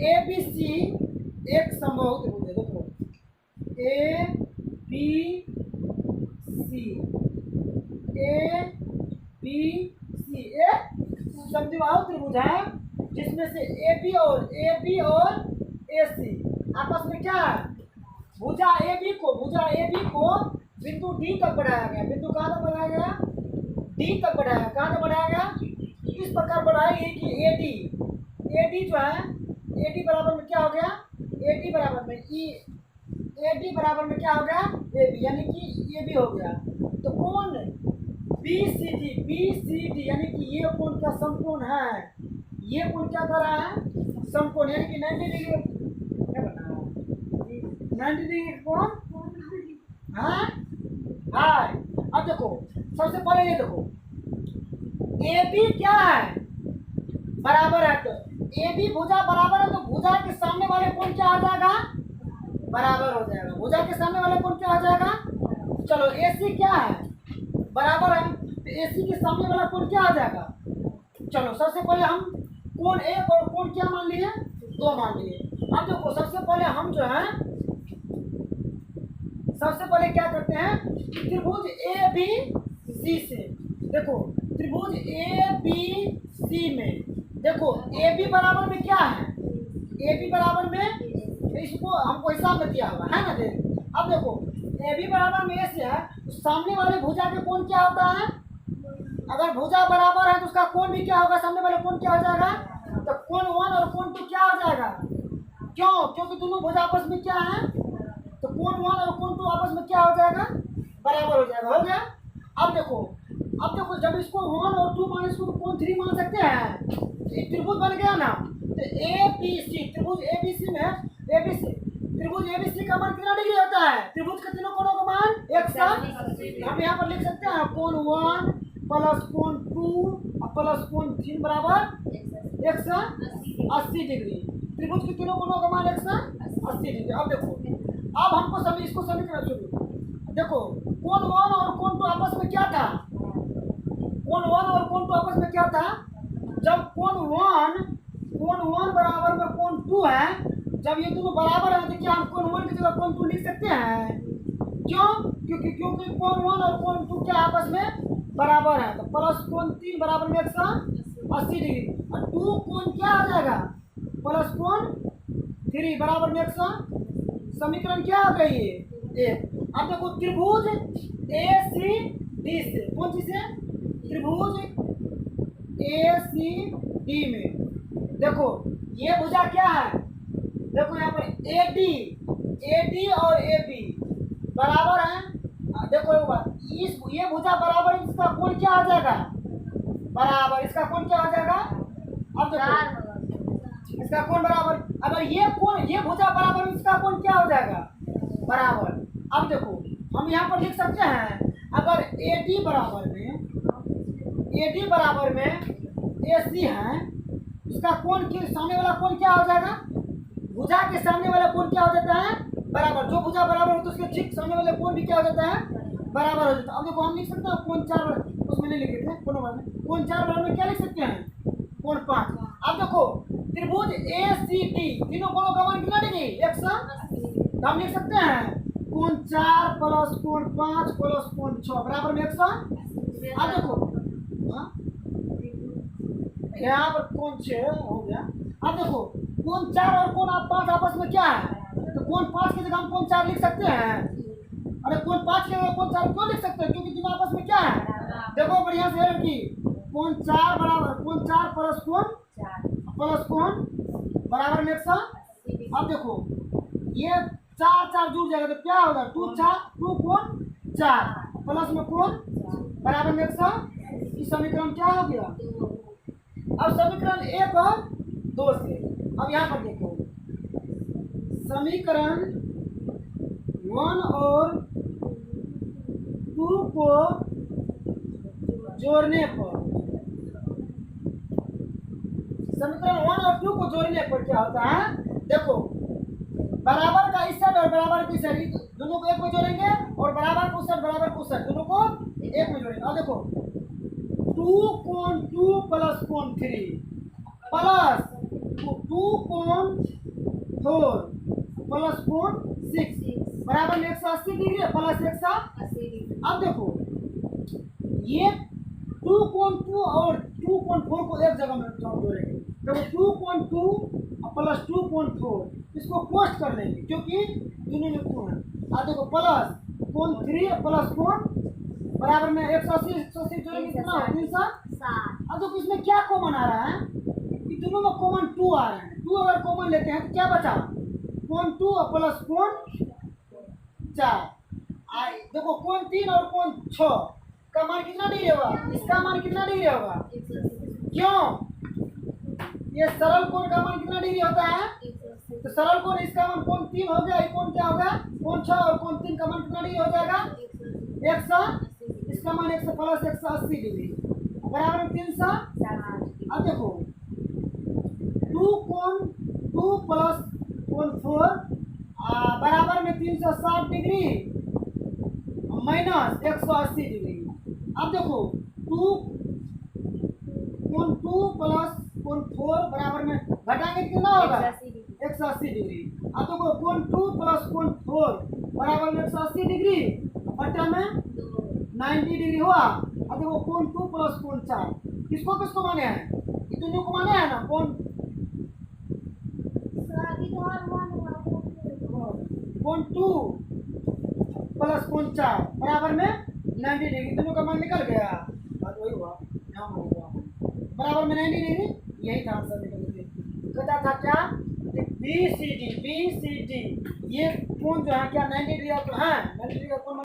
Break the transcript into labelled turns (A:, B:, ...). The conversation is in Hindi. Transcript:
A: ए बी सी एक समबाहु त्रिभुज है। देखो A B C, A B C एक समबाहु त्रिभुज है जिसमें से ए बी और ए सी आपस में क्या है, भुजा ए बी को बिंदु डी तक बढ़ाया गया। बिंदु कहाँ तक बढ़ाया गया, डी तक बढ़ाया। कहाँ तक बढ़ाया गया, इस प्रकार बढ़ाएंगे कि ए डी जो है, ए डी बराबर में क्या हो गया, ए डी बराबर में ए डी बराबर में क्या हो गया, ए बी, यानी कि ये भी हो गया। तो कोण बी सी डी यानी कि ये कोण क्या समकोण है, ये कोण क्या कर रहा है, समकोण, यानी कि 90 डिग्री, क्या बना रहा है 90 डिग्री कोण है। अब देखो सबसे पहले ये देखो ए बी क्या है, बराबर है। तो ए बी भुजा बराबर है तो भुजा के सामने वाले कोण क्या आ जाएगा, बराबर हो जाएगा। भुजा के सामने वाले कोण क्या आ जाएगा, चलो ए सी क्या है, बराबर है तो ए सी के सामने वाला कोण क्या आ जाएगा। चलो सबसे पहले हम कोण एक और कोण क्या मान लिए, 2 मान लिए। अब देखो सबसे पहले हम जो है सबसे पहले क्या करते हैं, त्रिभुज ए बी सी से, देखो त्रिभुज ए बी सी में देखो ए बी बराबर में क्या है, ए बी बराबर में इसको हमको हिसाब में दिया हुआ है ना। अब देखो ए बी बराबर में ए से है तो सामने वाले भुजा के कोण क्या होता है, अगर भुजा बराबर है तो उसका कोण भी क्या होगा, सामने वाले कोण क्या हो जाएगा, तो कोण 1 और कोण 2 क्या हो जाएगा, क्यों, क्योंकि दोनों भुजा आपस में क्या है, तो कोण 1 और कोण 2 आपस में क्या हो जाएगा, बराबर हो जाएगा। हो गया। अब देखो जब इसको 1 और 2 मान, इसको तो कोण 3 मान सकते हैं, एक त्रिभुज बन गया ना। तो ए बी सी, त्रिभुज ए बी सी में त्रिभुज ए बी सी का मान कितना डिग्री होता है, त्रिभुज के तीनों कोणों का मान 180। हम यहाँ पर लिख सकते हैं कोण 1 प्लस कोण 2 प्लस कोण 3 बराबर 180 डिग्री। त्रिभुज के तीनों कोणों का मान 180 डिग्री। अब देखो अब हमको इसको समीकरण शुरू, देखो कोण 1 और कोण 2 आपस में क्या था, कोण 1 और कोण 2 आपस में क्या था, जब कोण 1 बराबर में कोण 2 है, जब ये दोनों बराबर है तो क्या हम कोण 1 की जगह कोण 2 लिख सकते हैं, क्यों, क्योंकि कोण 1 और कोण 2 क्या आपस में बराबर है। तो प्लस कोण 3 बराबर में 180 डिग्री और 2 कोण क्या आ जाएगा, प्लस कोण 3 बराबर में 180। समीकरण क्या आ गई है, अब देखो त्रिभुज ए सी डी से, कौन सी से, त्रिभुज ए सी डी में देखो ये भुजा क्या है, देखो यहाँ पर ए डी और ए बी बराबर है। देखो एक बार ये भुजा बराबर है, इसका कोण क्या आ जाएगा, बराबर, इसका कोण क्या आ जाएगा। अब देखो इसका कोण बराबर, अगर ये भुजा बराबर, इसका कोण क्या हो जाएगा, बराबर। अब देखो हम यहाँ पर लिख सकते हैं, अगर ए डी बराबर में ए सी है, इसका कोण के सामने वाला कोण क्या हो जाएगा, भुजा के सामने वाला कोण क्या हो जाता है, बराबर। जो भुजा बराबर हो तो उसके ठीक सामने वाले कोण भी क्या हो जाता है, बराबर हो जाता है। अब देखो हम लिख सकते हैं कोण 4, उसमें नहीं लिखे थे कोण 4 बराबर में क्या लिख सकते हैं, कोण 5। अब देखो त्रिभुज ए सी डी तीनों कोणों का मान कितना डिग्री, 180। हम लिख सकते हैं कोण 4 प्लस कोण 5 प्लस कोण 6 बराबर में 100। अब देखो यहाँ पर कोण 6 हो गया। अब देखो कोण 4 और कोण 5 आपस में क्या है, तो कोण 5 की जगह हम कोण 4 लिख सकते हैं। अरे कोण 5 की जगह कोण 4 क्यों लिख सकते हैं, क्योंकि दोनों आपस में क्या है, देखो बढ़िया से लड़की, कोण 4 बराबर कोण 4 प्लस कोण बराबर में 100। अब देखो ये 4 जुड़ जाएगा तो क्या होगा, 2 कोण 4 प्लस में कोण बराबर में 100। इस समीकरण क्या हो गया। अब समीकरण 1 और 2 से, अब यहाँ पर देखो समीकरण 1 और 2 को जोड़ने पर, समीकरण 1 और 2 को जोड़ने पर क्या होता है, देखो बराबर का इस साइड और बराबर की साइड दोनों को एक में जोड़ेंगे और बराबर को साइड बराबर को साइड दोनों को एक में जोड़ेंगे। अब देखो 2 कोण 2 प्लस कोण 3 प्लस 2 कोण 4 प्लस कोण 6 बराबर में 180 डिग्री है प्लस 180। अब देखो ये 2.2 और 2.4 को एक जगह में जोड़ेंगे। देखो 2.2 प्लस 2.4 इसको पोस्ट कर लेंगे क्योंकि दोनों में कोण है। अब देखो प्लस कोण 3 प्लस कोण बराबर में 180 जोड़ेंगे कितना हो 360। अब देखो इसमें क्या कॉमन आ रहा है, दोनों में कॉमन 2 आ रहे हैं। 2 अगर कॉमन लेते हैं तो क्या बचा कोण 2 प्लस कोण 4। देखो कोण 3 और कोण 6 का मान कितना डिग्री होगा, इसका मान कितना डिग्री होगा, क्यों ये सरल कोण का मान कितना डिग्री होता है, तो सरल कोण इसका मान कोण 3 हो गया, ये कोण क्या होगा कोण 6 और कोण 3 का मान कितना डिग्री हो जाएगा 100, इसका मान 100 प्लस 180 डिग्री बराबर में 360। अब देखो 2 प्लस कोण 4 बराबर में 360 डिग्री माइनस 180 डिग्री। अब देखो 2 प्लस कोण 4 बराबर में घटाएंगे कितना होगा 180 डिग्री। अब देखो कोण 2 प्लस कोण 4 बराबर में 180 डिग्री बटा में 90 डिग्री हुआ। अब देखो कोण 2 प्लस कोण 4 किसको किसको माने हैं, ये दोनों को माने हैं ना, कोण 2 प्लस कोण 4 बराबर में 90 डिग्री, दोनों का मान निकल गया। बात वही हुआ यहाँ हुआ बराबर में 90 डिग्री, यही था आंसर निकल गया। कहता था क्या बी सी डी ये कोण जो है क्या 90 डिग्री है, 90 डिग्री का कोण